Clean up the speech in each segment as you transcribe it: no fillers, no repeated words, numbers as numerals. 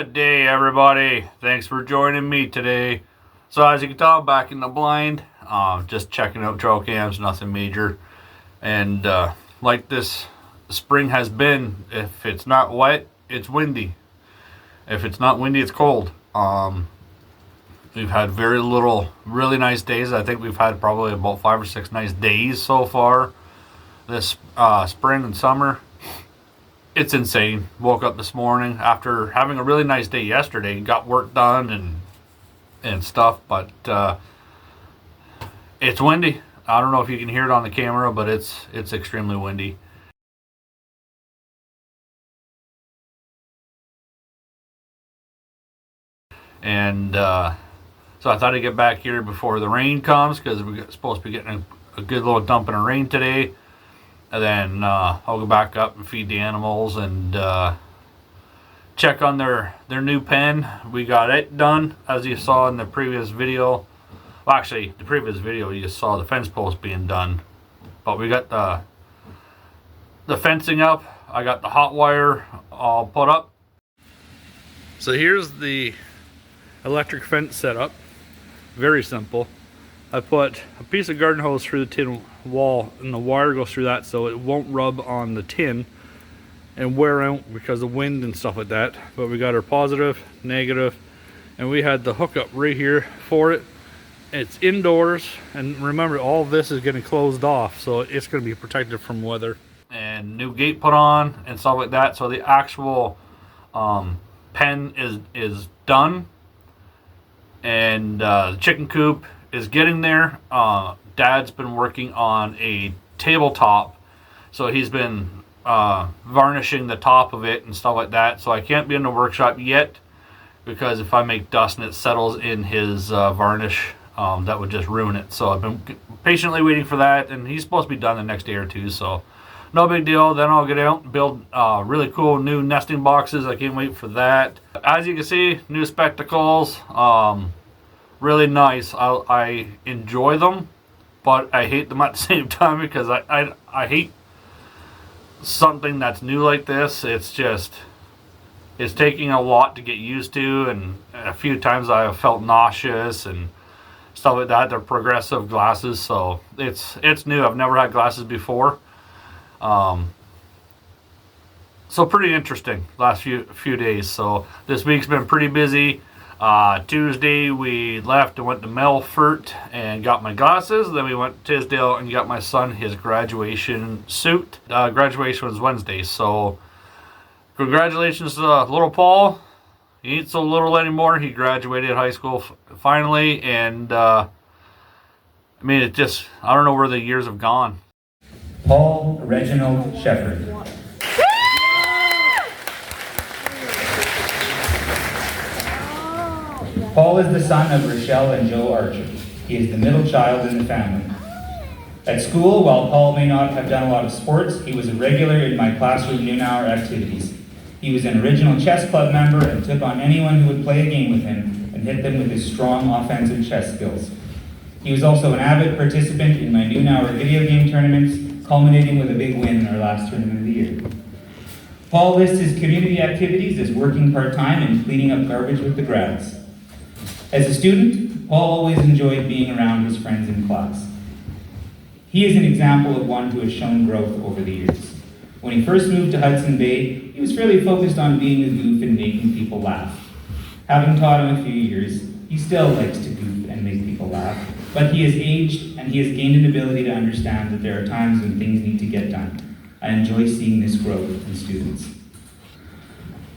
Good day, everybody. Thanks for joining me today. So as you can tell, back in the blind, just checking out trail cams, nothing major. And like this spring has been, if it's not wet, it's windy. If it's not windy, it's cold. We've had very little really nice days. I think we've had probably about 5 or 6 nice days so far this spring and summer. It's insane. Woke up this morning after having a really nice day yesterday, got work done and stuff, but it's windy. I don't know if you can hear it on the camera, but it's extremely windy. And so I thought I'd get back here before the rain comes, because we're supposed to be getting a good little dumping of rain today. And then I'll go back up and feed the animals and check on their new pen. We got it done, as you saw in the previous video. Well, actually, the previous video you saw the fence post being done. But we got the fencing up. I got the hot wire all put up. So here's the electric fence setup. Very simple. I put a piece of garden hose through the tin wall, and the wire goes through that so it won't rub on the tin and wear out because of wind and stuff like that. But we got our positive, negative, and we had the hookup right here for it. It's indoors, and remember, all of this is getting closed off, so it's going to be protected from weather. And new gate put on and stuff like that. So the actual pen is done, and the chicken coop is getting there. Dad's been working on a tabletop, so he's been varnishing the top of it and stuff like that. So I can't be in the workshop yet, because if I make dust and it settles in his varnish, that would just ruin it. So I've been patiently waiting for that, and he's supposed to be done the next day or two, so no big deal. Then I'll get out and build really cool new nesting boxes. I can't wait for that. As you can see, new spectacles. Really nice. I enjoy them, but I hate them at the same time, because I hate something that's new like this. It's taking a lot to get used to, and a few times I have felt nauseous and stuff like that. They're progressive glasses, so it's new. I've never had glasses before. So pretty interesting last few days. So this week's been pretty busy. Tuesday we left and went to Melfort and got my glasses. Then we went to Tisdale and got my son his graduation suit. Graduation was Wednesday, so congratulations to little Paul. He ain't so little anymore. He graduated high school finally, and I mean, I don't know where the years have gone. Paul Reginald Shepherd. Paul is the son of Rochelle and Joe Archer. He is the middle child in the family. At school, while Paul may not have done a lot of sports, he was a regular in my classroom noon hour activities. He was an original chess club member and took on anyone who would play a game with him and hit them with his strong offensive chess skills. He was also an avid participant in my noon hour video game tournaments, culminating with a big win in our last tournament of the year. Paul lists his community activities as working part-time and cleaning up garbage with the grads. As a student, Paul always enjoyed being around his friends in class. He is an example of one who has shown growth over the years. When he first moved to Hudson Bay, he was fairly focused on being a goof and making people laugh. Having taught him a few years, he still likes to goof and make people laugh, but he has aged and he has gained an ability to understand that there are times when things need to get done. I enjoy seeing this growth in students.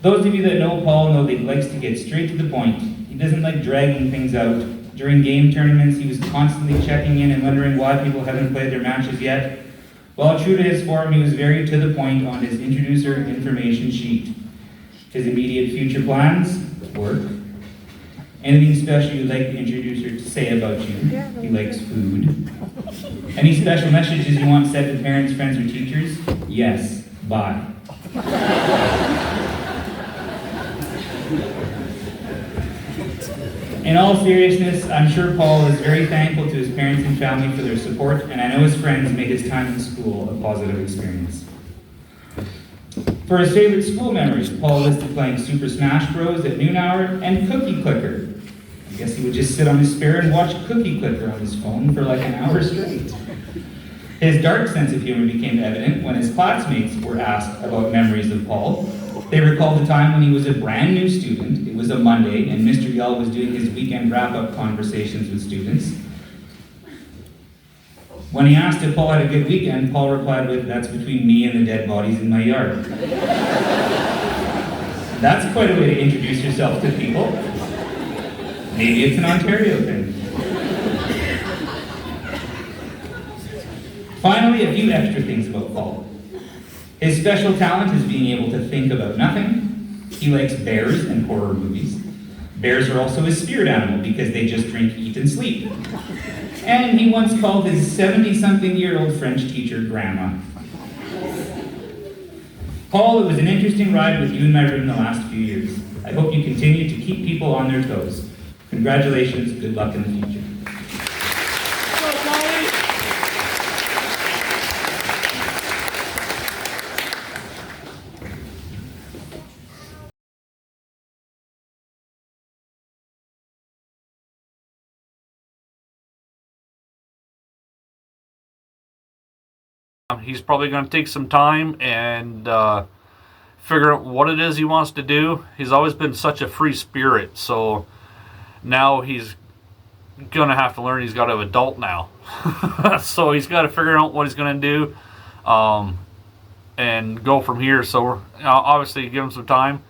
Those of you that know Paul know that he likes to get straight to the point. He doesn't like dragging things out. During game tournaments, he was constantly checking in and wondering why people haven't played their matches yet. While true to his form, he was very to the point on his introducer information sheet. His immediate future plans: work. Anything special you'd like the introducer to say about you? He likes food. Any special messages you want said to parents, friends, or teachers? Yes, bye. In all seriousness, I'm sure Paul is very thankful to his parents and family for their support, and I know his friends made his time in school a positive experience. For his favorite school memories, Paul listed playing Super Smash Bros. At noon hour and Cookie Clicker. I guess he would just sit on his spare and watch Cookie Clicker on his phone for like an hour straight. His dark sense of humor became evident when his classmates were asked about memories of Paul. They recalled a time when he was a brand new student. It was a Monday, and Mr. Yell was doing his weekend wrap-up conversations with students. When he asked if Paul had a good weekend, Paul replied with, "That's between me and the dead bodies in my yard." That's quite a way to introduce yourself to people. Maybe it's an Ontario thing. Finally, a few extra things about Paul. His special talent is being able to think about nothing. He likes bears and horror movies. Bears are also his spirit animal because they just drink, eat, and sleep. And he once called his 70-something-year-old French teacher Grandma. Paul, it was an interesting ride with you in my room the last few years. I hope you continue to keep people on their toes. Congratulations, good luck in the future. He's probably going to take some time and figure out what it is he wants to do. He's always been such a free spirit, so now he's going to have to learn he's got to adult now. So he's got to figure out what he's going to do and go from here. So we're obviously give him some time.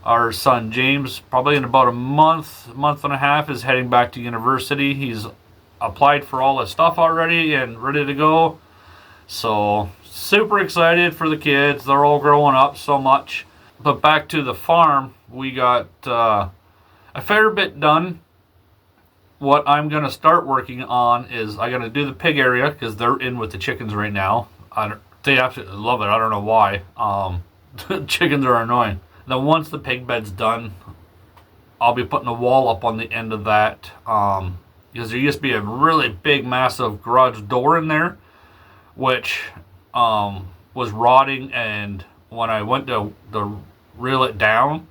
Our son James, probably in about a month and a half, is heading back to university. He's applied for all his stuff already and ready to go. So, super excited for the kids. They're all growing up so much. But back to the farm, we got a fair bit done. What I'm going to start working on is I'm going to do the pig area because they're in with the chickens right now. They absolutely love it. I don't know why. Chickens are annoying. Then once the pig bed's done, I'll be putting a wall up on the end of that because there used to be a really big, massive garage door in there, which was rotting, and when I went to reel it down,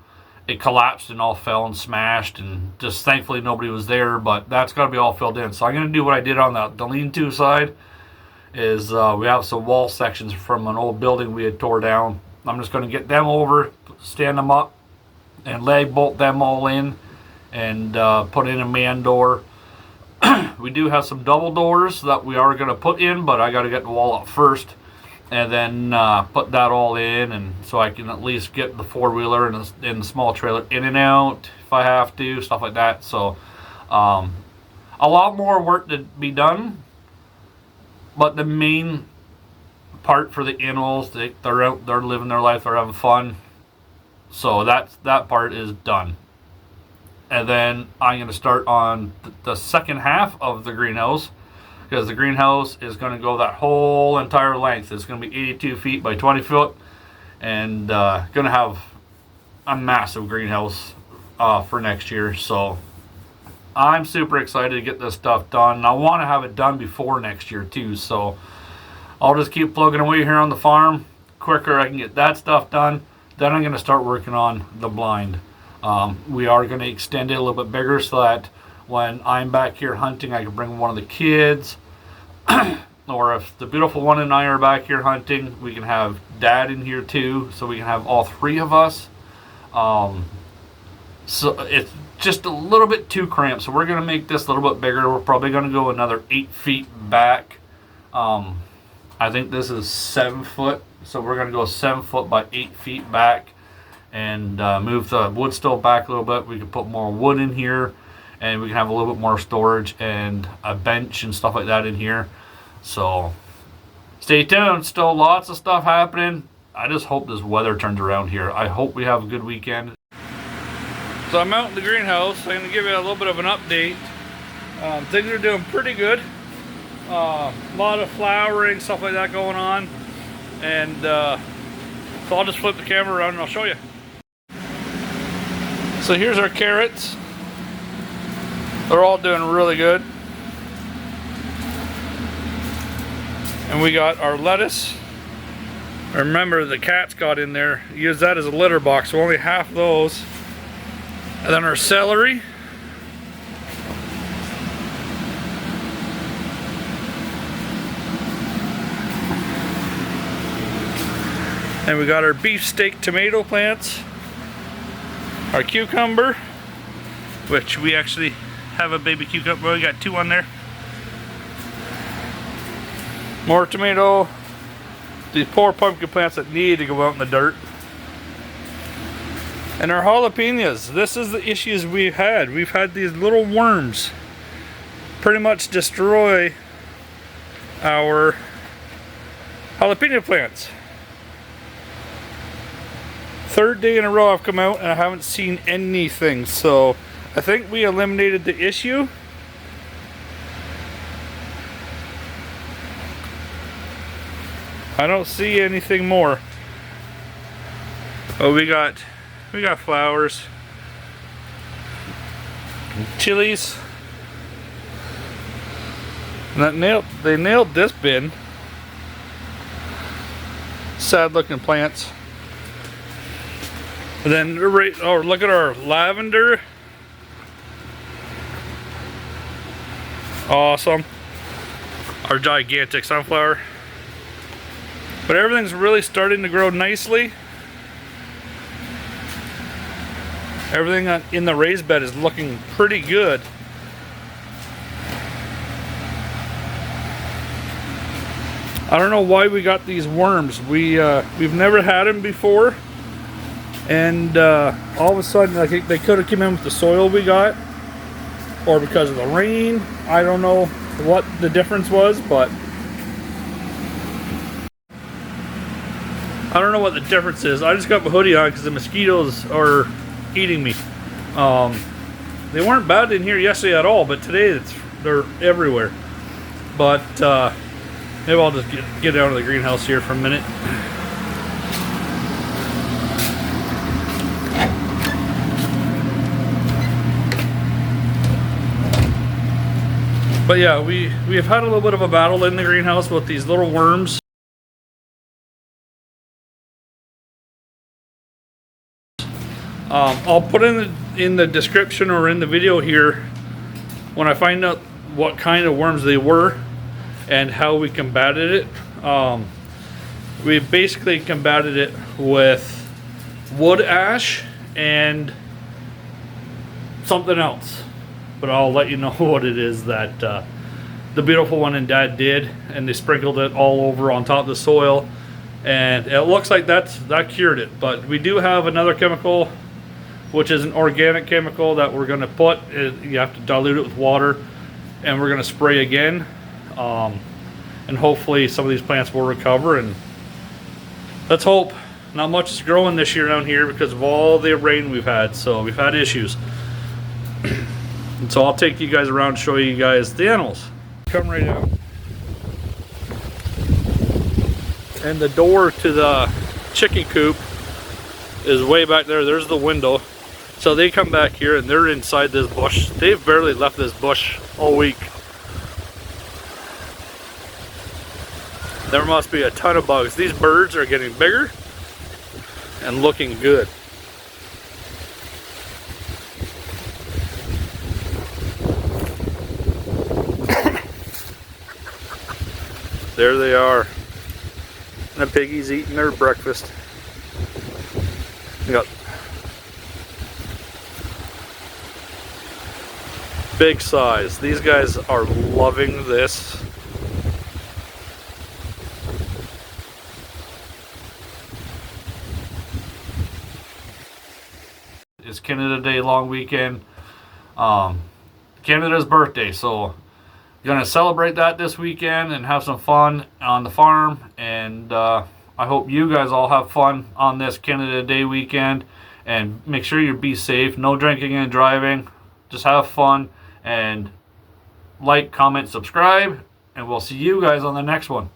it collapsed and all fell and smashed, and just thankfully nobody was there, but that's got to be all filled in. So I'm going to do what I did on the lean-to side, is we have some wall sections from an old building we had tore down. I'm just going to get them over, stand them up, and leg bolt them all in, and put in a man door. We do have some double doors that we are going to put in, but I got to get the wall up first and then put that all in, and so I can at least get the four-wheeler and the small trailer in and out if I have to, stuff like that. So a lot more work to be done, but the main part for the animals, they're out, they're living their life, they're having fun. So that part is done. And then I'm going to start on the second half of the greenhouse, because the greenhouse is going to go that whole entire length. It's going to be 82 feet by 20 foot, and going to have a massive greenhouse for next year. So I'm super excited to get this stuff done. And I want to have it done before next year too. So I'll just keep plugging away here on the farm. Quicker I can get that stuff done, then I'm going to start working on the blind. We are going to extend it a little bit bigger so that when I'm back here hunting, I can bring one of the kids. Or if the beautiful one and I are back here hunting, we can have Dad in here too, so we can have all three of us. So it's just a little bit too cramped, so we're going to make this a little bit bigger. We're probably going to go another 8 feet back. I think this is 7 foot, so we're going to go 7 foot by 8 feet back. And move the wood stove back a little bit. We can put more wood in here, and we can have a little bit more storage and a bench and stuff like that in here. So stay tuned. Still lots of stuff happening. I just hope this weather turns around here. I hope we have a good weekend. So I'm out in the greenhouse. I'm going to give you a little bit of an update. Things are doing pretty good. A lot of flowering, stuff like that going on. And so I'll just flip the camera around and I'll show you. So here's our carrots. They're all doing really good. And we got our lettuce. Remember, the cats got in there. Use that as a litter box, so only half of those. And then our celery. And we got our beefsteak tomato plants. Our cucumber, which we actually have a baby cucumber. We got 2 on there. More tomato. These poor pumpkin plants that need to go out in the dirt. And our jalapenos. This is the issues we've had. We've had these little worms pretty much destroy our jalapeno plants. 3rd day in a row I've come out and I haven't seen anything, so I think we eliminated the issue. I don't see anything more. Oh, we got flowers, chilies. And they nailed this bin. Sad looking plants. And then look at our lavender. Awesome. Our gigantic sunflower. But everything's really starting to grow nicely. Everything in the raised bed is looking pretty good. I don't know why we got these worms. We've never had them before. And all of a sudden, I think they could have come in with the soil we got, or because of the rain. I don't know what the difference was, but I don't know what the difference is. I just got my hoodie on because the mosquitoes are eating me. They weren't bad in here yesterday at all, but today they're everywhere. But maybe I'll just get out of the greenhouse here for a minute. But yeah, we have had a little bit of a battle in the greenhouse with these little worms. I'll put in the description or in the video here when I find out what kind of worms they were and how we combated it. We basically combated it with wood ash and something else. But I'll let you know what it is that the beautiful one and Dad did, and they sprinkled it all over on top of the soil, and it looks like that cured it. But we do have another chemical, which is an organic chemical that we're going to put. You have to dilute it with water, and we're going to spray again, and hopefully some of these plants will recover. And let's hope. Not much is growing this year down here because of all the rain we've had, so we've had issues. And so I'll take you guys around and show you guys the animals. Come right out. And the door to the chicken coop is way back there. There's the window. So they come back here and they're inside this bush. They've barely left this bush all week. There must be a ton of bugs. These birds are getting bigger and looking good. There they are. And the piggies eating their breakfast. We got big size. These guys are loving this. It's Canada Day long weekend. Canada's birthday, so gonna celebrate that this weekend and have some fun on the farm, and I hope you guys all have fun on this Canada Day weekend, and make sure you be safe. No drinking and driving. Just have fun, and like, comment, subscribe, and we'll see you guys on the next one.